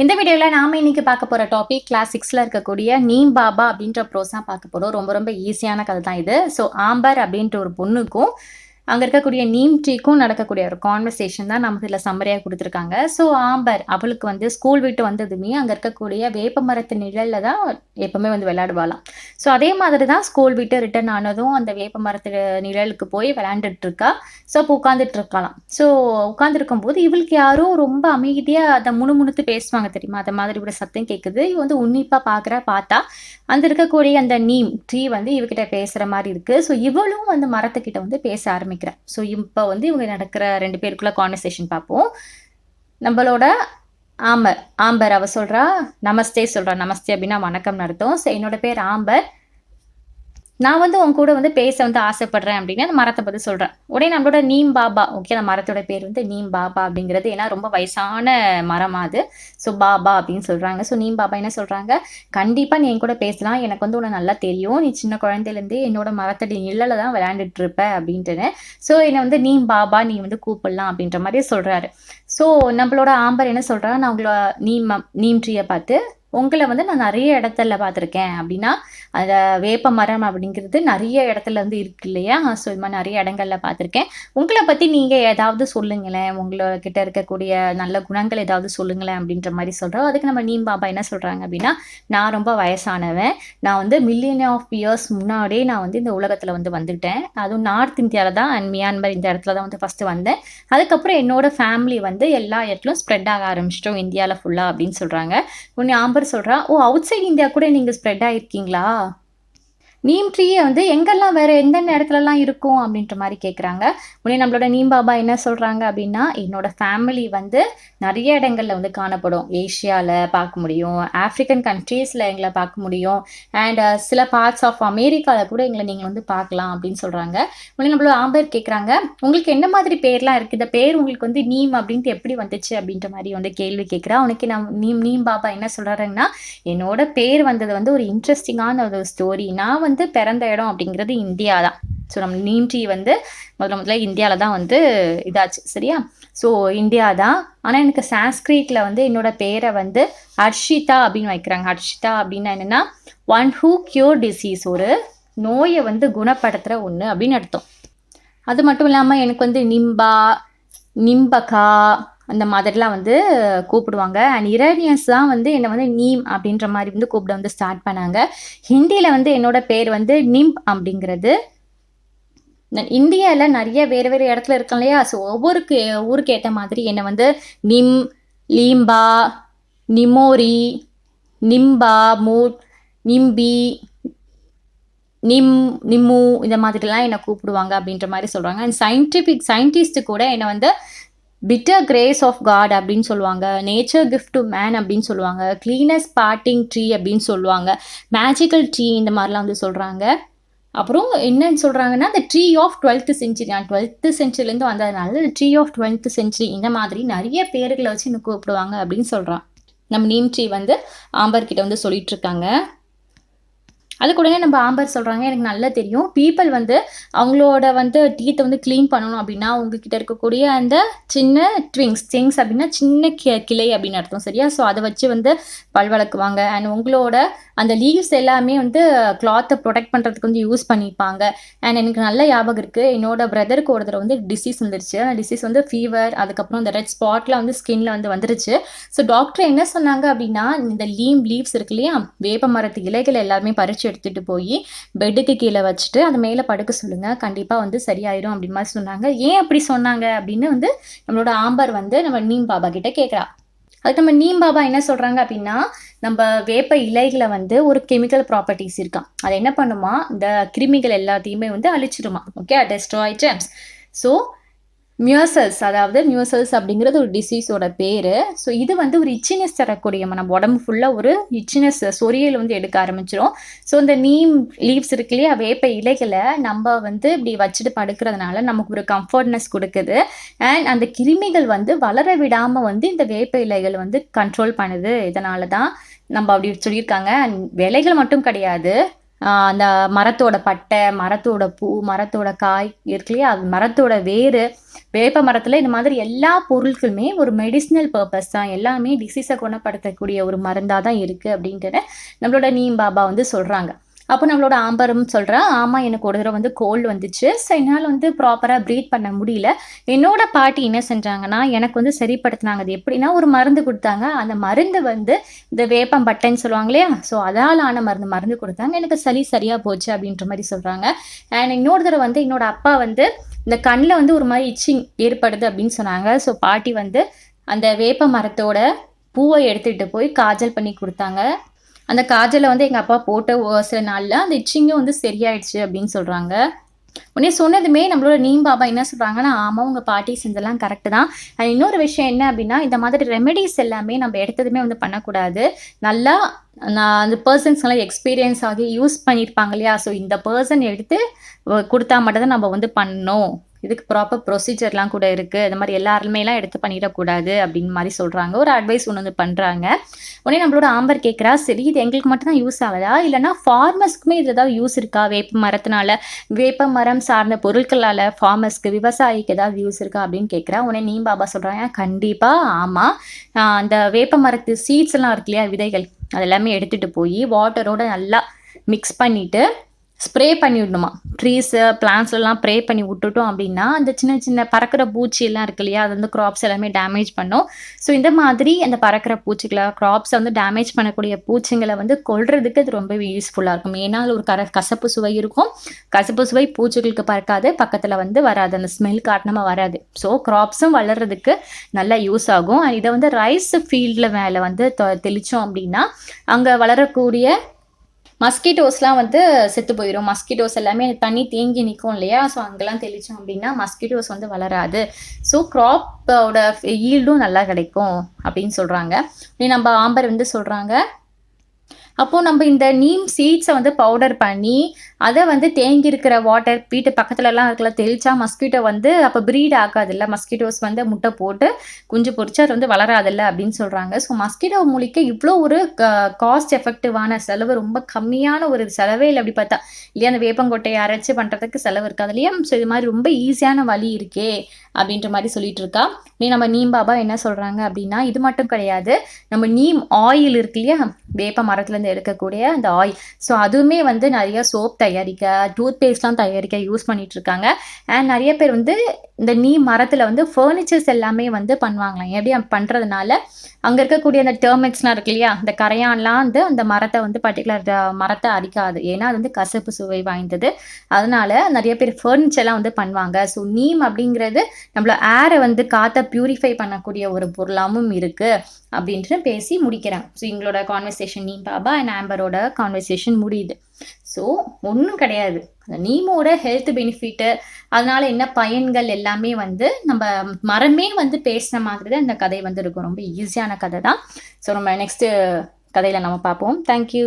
இந்த வீடியோவில் நாம் இன்னைக்கு பார்க்க போகிற டாபிக் கிளாஸ் 6ல் இருக்கக்கூடிய நீம் பாபா அப்படின்ற ப்ரோஸ் தான் பார்க்க போகிறோம். ரொம்ப ரொம்ப ஈஸியான கதை தான் இது. ஸோ ஆம்பர் அப்படின்ற ஒரு பொண்ணுக்கும் அங்கே இருக்கக்கூடிய நீம் ட்ரீக்கும் நடக்கக்கூடிய ஒரு கான்வர்சேஷன் தான் நமக்கு இதில் சம்மரியாக கொடுத்துருக்காங்க. ஸோ ஆம்பர் அவளுக்கு வந்து ஸ்கூல் விட்டு வந்ததுமே அங்கே இருக்கக்கூடிய வேப்ப மரத்து நிழலில் தான் எப்பவுமே வந்து விளையாடுவாளாம். ஸோ அதே மாதிரி தான் ஸ்கூல் விட்டு ரிட்டர்ன் ஆனதும் அந்த வேப்ப மரத்து நிழலுக்கு போய் விளையாண்டுட்டு இருக்கா. ஸோ அப்போ உட்காந்துட்டு இருக்கலாம். ஸோ உட்காந்துருக்கும் போது இவளுக்கு யாரோ ரொம்ப அமைதியாக அதை முணுமுணுத்து பேசுவாங்க தெரியுமா, அந்த மாதிரி ஒரு சத்தம் கேட்குது. இவ வந்து உன்னிப்பாக பார்த்தா அந்த இருக்கக்கூடிய அந்த நீம் ட்ரீ வந்து இவகிட்ட பேசுகிற மாதிரி இருக்குது. ஸோ இவளும் வந்து மரத்துக்கிட்ட வந்து பேச ஆரம்பிக்கிறேன். ஸோ இப்போ வந்து இவங்க நடக்கிற 2 பேருக்குள்ள கான்வர்சேஷன் பார்ப்போம். நம்மளோட ஆம்பர் அவ சொல்கிறா நமஸ்தே நமஸ்தே அப்படின்னா வணக்கம் அர்த்தம். ஸோ என்னோட பேர் ஆம்பர், நான் வந்து உன் கூட வந்து பேச வந்து ஆசைப்படுறேன் அப்படின்னு அந்த மரத்தை பற்றி சொல்கிறேன். உடனே நம்மளோட நீம் பாபா, ஓகே, அந்த மரத்தோட பேர் வந்து நீம் பாபா அப்படிங்கிறது, ஏன்னா ரொம்ப வயசான மரமா அது. ஸோ பாபா அப்படின்னு சொல்கிறாங்க. ஸோ நீம் பாபா என்ன சொல்கிறாங்க, கண்டிப்பாக நீ என் கூட பேசலாம், எனக்கு வந்து உன்னை நல்லா தெரியும், நீ சின்ன குழந்தையிலேருந்தே என்னோட மரத்தடி நிழலில் தான் விளையாண்டுட்டு இருப்ப அப்படின்ட்டுன்னு. ஸோ என்னை வந்து நீம் பாபா நீ வந்து கூப்பிடலாம் அப்படின்ற மாதிரி சொல்கிறாரு. ஸோ நம்மளோட ஆம்பர் என்ன சொல்கிறா, நான் உங்களோட நீம் ட்ரீயை பார்த்து உங்களை வந்து நான் நிறைய இடத்துல பார்த்துருக்கேன் அப்படின்னா, அந்த வேப்ப மரம் அப்படிங்கிறது நிறைய இடத்துல வந்து இருக்கு இல்லையா. ஸோ இது மாதிரி நிறைய இடங்கள்ல பார்த்துருக்கேன். உங்களை பற்றி நீங்கள் ஏதாவது சொல்லுங்களேன், உங்கள்கிட்ட இருக்கக்கூடிய நல்ல குணங்கள் ஏதாவது சொல்லுங்களேன் அப்படின்ற மாதிரி சொல்கிறோம். அதுக்கு நம்ம நீம் பாபா என்ன சொல்கிறாங்க அப்படின்னா, நான் ரொம்ப வயசானவன், நான் வந்து மில்லியன் ஆஃப் இயர்ஸ் முன்னாடியே நான் வந்து இந்த உலகத்தில் வந்து வந்துட்டேன். அதுவும் நார்த் இந்தியாவில் தான் அண்ட் மியான்மர் இந்த இடத்துல தான் வந்து ஃபஸ்ட்டு வந்தேன். அதுக்கப்புறம் என்னோட ஃபேமிலி வந்து எல்லா இடத்துலையும் ஸ்ப்ரெட் ஆக ஆரம்பிச்சிட்டோம் இந்தியாவில் ஃபுல்லாக அப்படின்னு சொல்கிறாங்க. உன்னை ஆம்பர் சொல்றா, ஓ அவுட் சைட் இந்தியா கூட நீங்க ஸ்ப்ரெட் ஆயிருக்கீங்களா, நீம் ட்ரீயை வந்து எங்கெல்லாம் வேற எந்தெந்த இடத்துலலாம் இருக்கும் அப்படின்ற மாதிரி கேட்குறாங்க. உடனே நம்மளோட நீம் பாபா என்ன சொல்கிறாங்க அப்படின்னா, என்னோட ஃபேமிலி வந்து நிறைய இடங்களில் வந்து காணப்படும். ஏஷியாவில் பார்க்க முடியும், ஆஃப்ரிக்கன் கண்ட்ரீஸில் எங்களை பார்க்க முடியும், அண்ட் சில பார்ட்ஸ் ஆஃப் அமெரிக்காவில் கூட எங்களை நீங்கள் வந்து பார்க்கலாம் அப்படின்னு சொல்கிறாங்க. உடனே நம்மளோட ஆம்பர் கேட்குறாங்க, உங்களுக்கு என்ன மாதிரி பேர்லாம் இருக்குது, இந்த பேர் உங்களுக்கு வந்து நீம் அப்படின்ட்டு எப்படி வந்துச்சு அப்படின்ற மாதிரி வந்து கேள்வி கேட்குறா. உனக்கு நான் நீம் பாபா என்ன சொல்கிறாருன்னா, என்னோட பேர் வந்தது வந்து ஒரு இன்ட்ரெஸ்டிங்கான ஒரு ஸ்டோரி. நான் வந்து பிறந்த இடம் அப்படிங்கிறது இந்தியா தான். ஸோ நம்ம நீம் ட்ரீ வந்து முதல்ல இந்தியாவில் தான் வந்து இதாச்சு, சரியா. ஸோ இந்தியா தான். ஆனால் எனக்கு சான்ஸ்கிரிட்டில் வந்து என்னோட பேரை வந்து ஹர்ஷிதா அப்படின்னு வைக்கிறாங்க. ஹர்ஷிதா அப்படின்னா என்னென்னா ஒன் ஹூ கியூர் டிசீஸ், ஒரு நோயை வந்து குணப்படுத்துகிற ஒன்று அப்படின்னு அர்த்தம். அது மட்டும் இல்லாமல் எனக்கு வந்து நிம்பா, நிம்பகா அந்த மாதிரிலாம் வந்து கூப்பிடுவாங்க. அண்ட் இரேனியன்ஸ் தான் வந்து என்னை வந்து நீம் அப்படின்ற மாதிரி வந்து கூப்பிட வந்து ஸ்டார்ட் பண்ணாங்க. ஹிந்தியில் வந்து என்னோட பேர் வந்து நிம் அப்படிங்கிறது. இந்தியாவில் நிறைய வேறு வேறு இடத்துல இருக்கோம் இல்லையா. ஸோ ஊருக்கு ஏற்ற மாதிரி என்னை வந்து நிம், லீம்பா, நிமோரி, நிம்பா, மூட், நிம்பி, நிம்மு இந்த மாதிரிலாம் என்னை கூப்பிடுவாங்க அப்படின்ற மாதிரி சொல்கிறாங்க. அண்ட் சயின்டிஸ்ட் கூட என்னை வந்து பிட்டர் கிரேஸ் ஆஃப் காட் அப்படின்னு சொல்லுவாங்க, நேச்சர் கிஃப்ட் டு மேன் அப்படின்னு சொல்லுவாங்க, கிளீனஸ்ட் பார்ட்டிங் ட்ரீ அப்படின்னு சொல்லுவாங்க, மேஜிக்கல் ட்ரீ இந்த மாதிரிலாம் வந்து சொல்கிறாங்க. அப்புறம் என்னன்னு சொல்கிறாங்கன்னா, இந்த tree of 12th century, 12th செஞ்சுரிலேருந்து வந்ததுனால ட்ரீ ஆஃப் 12th செஞ்சுரி இந்த மாதிரி நிறைய பேர்களை வச்சு எனக்கு கூப்பிடுவாங்க அப்படின்னு சொல்கிறான். நம்ம நீம் ட்ரீ வந்து ஆம்பர்கிட்ட வந்து சொல்லிட்டு இருக்காங்க. அதுக்கூடவே நம்ம ஆம்பர் சொல்கிறாங்க, எனக்கு நல்லா தெரியும் பீப்புள் வந்து அவங்களோட வந்து டீத்தை வந்து க்ளீன் பண்ணணும் அப்படின்னா உங்ககிட்ட இருக்கக்கூடிய அந்த சின்ன ட்விங்ஸ் அப்படின்னா சின்ன கிளை அப்படின்னு அர்த்தம், சரியா. ஸோ அதை வச்சு வந்து பல் வளர்க்குவாங்க. அண்ட் உங்களோட அந்த லீவ்ஸ் எல்லாமே வந்து கிளாத்தை ப்ரொடெக்ட் பண்ணுறதுக்கு வந்து யூஸ் பண்ணிப்பாங்க. அண்ட் எனக்கு நல்ல ஞாபகம் இருக்குது, என்னோட பிரதருக்கு ஒரு தடவை வந்து டிசீஸ் வந்துருச்சு. அந்த டிசீஸ் வந்து ஃபீவர், அதுக்கப்புறம் இந்த ரெட் ஸ்பாட்லாம் வந்து ஸ்கின்ல வந்து வந்துருச்சு. ஸோ டாக்டர் என்ன சொன்னாங்க அப்படின்னா, இந்த லீவ்ஸ் இருக்கு இல்லையா, வேப்ப மரத்து இலைகள் எல்லாருமே பறிச்சு எடுத்துகிட்டு போய் பெட்டுக்கு கீழே வச்சுட்டு அது மேலே படுக்க சொல்லுங்கள், கண்டிப்பாக வந்து சரியாயிடும் அப்படி மாதிரி சொன்னாங்க. ஏன் அப்படி சொன்னாங்க அப்படின்னு வந்து நம்மளோட ஆம்பர் வந்து நம்ம நீம் பாபா கிட்ட கேட்குறா. அதுக்கு நம்ம நீம் பாபா என்ன சொல்கிறாங்க அப்படின்னா, நம்ம வேப்ப இலைகளை வந்து ஒரு கெமிக்கல் ப்ராப்பர்ட்டிஸ் இருக்கான், அது என்ன பண்ணுமா, இந்த கிருமிகள் எல்லாத்தையுமே வந்து அழிச்சிடுமா, ஓகே, டெஸ்ட்ராய் ஜெர்ம்ஸ். ஸோ மியூசல்ஸ், அதாவது மியூசல்ஸ் அப்படிங்கிறது ஒரு டிசீஸோட பேர். ஸோ இது வந்து ஒரு இச்சினஸ் தரக்கூடிய, நம்ம உடம்பு ஃபுல்லாக ஒரு இச்சினஸ் சொரியல் வந்து எடுக்க ஆரம்பிச்சிடும். ஸோ இந்த நீம் லீவ்ஸ் இருக்கு இல்லையா, வேப்ப இலைகளை நம்ம வந்து இப்படி வச்சுட்டு படுக்கிறதுனால நமக்கு ஒரு கம்ஃபர்ட்னஸ் கொடுக்குது. அண்ட் அந்த கிருமிகள் வந்து வளர விடாமல் வந்து இந்த வேப்ப இலைகள் வந்து கண்ட்ரோல் பண்ணுது. இதனால தான் நம்ம அப்படி சொல்லியிருக்காங்க. அண்ட் விலைகள் மட்டும் கிடையாது, அந்த மரத்தோட பட்டை, மரத்தோட பூ, மரத்தோட காய் இருக்கு இல்லையா? அது மரத்தோட வேரு, வேப்ப மரத்துல இந்த மாதிரி எல்லா பொருட்களுமே ஒரு மெடிசினல் பர்ப்பஸ் தான். எல்லாமே டிசீஸை குணப்படுத்தக்கூடிய ஒரு மருந்தா தான் இருக்கு அப்படின்ட்டு நம்மளோட நீம் பாபா வந்து சொல்றாங்க. அப்போ நம்மளோட ஆம்பரும் சொல்றா, ஆமா எனக்கு ஒரு தடவை வந்து கோல்டு வந்துச்சு. ஸோ என்னால் வந்து ப்ராப்பராக ப்ரீத் பண்ண முடியல. என்னோட பாட்டி என்ன செஞ்சாங்கன்னா, எனக்கு வந்து சரிப்படுத்தினாங்க. அது எப்படின்னா, ஒரு மருந்து குடுத்தாங்க. அந்த மருந்து வந்து இந்த வேப்பம் பட்டைன்னு சொல்லுவாங்க இல்லையா? ஸோ அதால ஆன மருந்து குடுத்தாங்க. எனக்கு சளி சரியா போச்சு அப்படின்ற மாரி சொல்றாங்க. அண்ட் இன்னொரு தடவை வந்து என்னோட அப்பா வந்து இந்த கண்ல வந்து ஒரு மாரி இச்சிங் ஏற்படுது அப்படின்னு சொன்னாங்க. ஸோ பாட்டி வந்து அந்த வேப்ப மரத்தோட பூவ எடுத்துட்டு போய் காய்ச்சல் பண்ணி குடுத்தாங்க. அந்த காய்ச்சல வந்து எங்க அப்பா போட்ட சில நாள்ல அந்த இச்சிங்கும் வந்து சரியாயிடுச்சு அப்படின்னு சொல்றாங்க. உடனே சொன்னதுமே நம்மளோட நீம் பாபா என்ன சொல்றாங்கன்னா, ஆமா உங்க பாட்டி செஞ்சதெல்லாம் கரெக்ட் தான். அண்ட் இன்னொரு விஷயம் என்ன அப்படின்னா, இந்த மாதிரி ரெமெடிஸ் எல்லாமே நம்ம எடுத்ததுமே வந்து பண்ணக்கூடாது. நல்லா அந்த பெர்சன்ஸ்லாம் எக்ஸ்பீரியன்ஸ் ஆகி யூஸ் பண்ணியிருப்பாங்க இல்லையா? ஸோ இந்த பெர்சன் எடுத்து குடுத்தா மட்டும் தான் நம்ம வந்து பண்ணணும். இதுக்கு ப்ராப்பர் ப்ரொசீஜர்லாம் கூட இருக்கு. இந்த மாதிரி எல்லாருமேலாம் எடுத்து பண்ணிடக்கூடாது அப்படின்னு மாதிரி சொல்றாங்க. ஒரு அட்வைஸ் ஒண்ணு வந்து பண்றாங்க. உடனே நம்மளோட ஆம்பர் கேட்குறா, சரி இது எங்களுக்கு மட்டும் தான் யூஸ் ஆகுதா? இல்லைன்னா ஃபார்மர்ஸ்க்குமே இது ஏதாவது யூஸ் இருக்கா? வேப்ப மரத்தினால, வேப்ப மரம் சார்ந்த பொருட்களால ஃபார்மர்ஸ்க்கு, விவசாயிக்கு ஏதாவது யூஸ் இருக்கா? அப்படின்னு கேட்குறா. உடனே நீம் பாபா சொல்றாங்க, கண்டிப்பா ஆமா. அந்த வேப்ப மரத்து சீட்ஸ் எல்லாம் இருக்கு இல்லையா? விதைகள். அது எல்லாமே எடுத்துட்டு போய் வாட்டரோட நல்லா மிக்ஸ் பண்ணிட்டு ஸ்ப்ரே பண்ணி விடணுமா. ட்ரீஸு, பிளான்ட்ஸ்லாம் ப்ரே பண்ணி விட்டுட்டோம் அப்படின்னா, அந்த சின்ன சின்ன பறக்கிற பூச்சி எல்லாம் இருக்கு இல்லையா? அது வந்து கிராப்ஸ் எல்லாமே டேமேஜ் பண்ணும். ஸோ இந்த மாதிரி அந்த பறக்கிற பூச்சிகளை, கிராப்ஸை வந்து டேமேஜ் பண்ணக்கூடிய பூச்சிங்களை வந்து கொல்றதுக்கு அது ரொம்பவே யூஸ்ஃபுல்லாக இருக்கும். ஏன்னா அதில் ஒரு கசப்பு சுவை இருக்கும். கசப்பு சுவை பூச்சிகளுக்கு பறக்காது, பக்கத்தில் வந்து வராது. அந்த ஸ்மெல் காரணமாக வராது. ஸோ கிராப்ஸும் வளர்றதுக்கு நல்லா யூஸ் ஆகும். இதை வந்து ரைஸ் ஃபீல்டில் மேலே வந்து தெளித்தோம் அப்படின்னா, அங்கே வளரக்கூடிய மஸ்கிட்டோஸ்லாம் வந்து செத்து போயிடும். மஸ்கிட்டோஸ் எல்லாமே தண்ணி தேங்கி நிற்கும் இல்லையா? ஸோ அங்கெல்லாம் தெளித்தோம் அப்படின்னா மஸ்கிட்டோஸ் வந்து வளராது. ஸோ க்ராப்போட ஈல்டும் நல்லா கிடைக்கும் அப்படின்னு சொல்கிறாங்க. நம்ம ஆம்பர் வந்து சொல்கிறாங்க, அப்போது நம்ம இந்த நீம் சீட்ஸை வந்து பவுடர் பண்ணி அதை வந்து தேங்கி இருக்கிற வாட்டர் வீட்டு பக்கத்துலலாம் இருக்கல தெளிச்சா மஸ்கிட்டோ வந்து அப்போ ப்ரீட் ஆகாதில்ல. மஸ்கிட்டோஸ் வந்து முட்டை போட்டு குஞ்சு பொறிச்சு அது வந்து வளராதில்ல அப்படின்னு சொல்கிறாங்க. ஸோ மஸ்கிட்டோ மூலிக்க இவ்வளோ ஒரு காஸ்ட் எஃபெக்டிவான செலவு, ரொம்ப கம்மியான ஒரு செலவே இல்லை அப்படி பார்த்தா இல்லையா? அந்த வேப்பங்கொட்டையை அரைச்சி பண்ணுறதுக்கு செலவு இருக்காது இல்லையா? ஸோ இது மாதிரி ரொம்ப ஈஸியான வழி இருக்கே அப்படின்ற மாதிரி சொல்லிட்டு இருக்கா. நம்ம நீம் பாபா என்ன சொல்கிறாங்க அப்படின்னா, இது மட்டும் கிடையாது, நம்ம நீம் ஆயில் இருக்கு இல்லையா? வேப்ப மரத்துலேருந்து எடுக்கக்கூடிய அந்த ஆயில். ஸோ அதுவுமே வந்து நிறைய சோப் தயாரிக்க, டூத் பேஸ்ட்லாம் தயாரிக்க யூஸ் பண்ணிட்டு இருக்காங்க. அண்ட் நிறைய பேர் வந்து இந்த நீம் மரத்தில் வந்து ஃபர்னிச்சர்ஸ் எல்லாமே வந்து பண்ணுவாங்களாம். எப்படி பண்ணுறதுனால அங்கே இருக்கக்கூடிய அந்த டெர்மிக்ஸ்லாம் இருக்கு இல்லையா? அந்த கரையான்லாம் வந்து அந்த மரத்தை வந்து பர்டிகுலர் மரத்தை அரிக்காது. ஏன்னா அது வந்து கசப்பு சுவை வாய்ந்தது. அதனால நிறைய பேர் ஃபர்னிச்சர்லாம் வந்து பண்ணுவாங்க. ஸோ நீம் அப்படிங்கிறது நம்மள ஏரை வந்து காற்றை பியூரிஃபை பண்ணக்கூடிய ஒரு பொருளாகவும் இருக்குது அப்படின்ட்டு பேசி முடிக்கிறேன். ஸோ எங்களோட கான்வர்சேஷன் நீம் பாபா அண்ட் ஆம்பரோட கான்வர்சேஷன் முடியுது. ஸோ ஒன்றும் கிடையாது, அந்த நீமோட ஹெல்த் பெனிஃபிட்டு, அதனால என்ன பயன்கள் எல்லாமே வந்து நம்ம மரமே வந்து பேசின மாதிரி தான் இந்த கதை வந்து இருக்கும். ரொம்ப ஈஸியான கதை தான். ஸோ நம்ம நெக்ஸ்ட்டு கதையில் நம்ம பார்ப்போம். தேங்க்யூ.